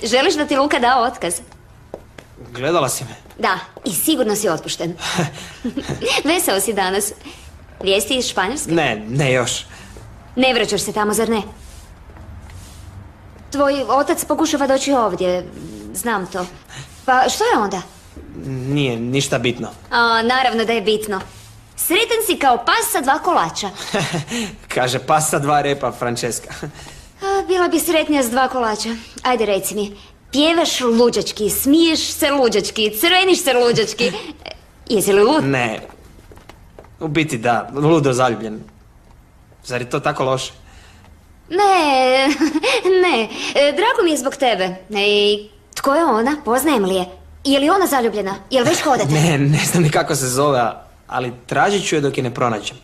Želiš da ti Luka dao otkaz? Gledala si me. Da, i sigurno si otpušten. Veseo si danas. Vijesti iz Španjolske? Ne još. Ne vraćaš se tamo, zar ne? Tvoj otac pokušava doći ovdje, znam to. Pa što je onda? Nije ništa bitno. Naravno da je bitno. Sretan si kao pas sa 2 kolača. Kaže pas sa 2 repa, Francesca. Bila bi sretnija s 2 kolača. Ajde reci mi, pjevaš luđački, smiješ se luđački, crveniš se luđački. Jesi li lud? Ne. U biti da, ludo zaljubljen. Zar je to tako loše? Ne, ne. Drago mi je zbog tebe. I tko je ona? Poznajem li je? Je li ona zaljubljena? Je li već hodate? Ne znam ni kako se zove, ali tražit ću je dok je ne pronađem.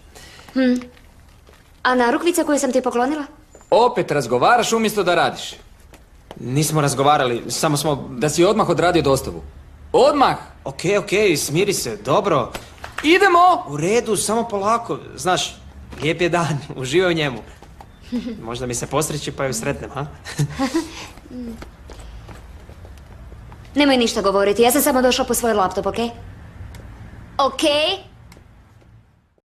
A narukvica koju sam ti poklonila? Opet razgovaraš umjesto da radiš. Nismo razgovarali, samo smo... Da si odmah odradio dostavu. Odmah! Okej, smiri se, dobro. Idemo! U redu, samo polako. Znaš, lijep je dan, uživaj u njemu. Možda mi se posreći pa ju sretnem, ha? Nemoj ništa govoriti, ja sam samo došla po svoj laptop, okej? Okej?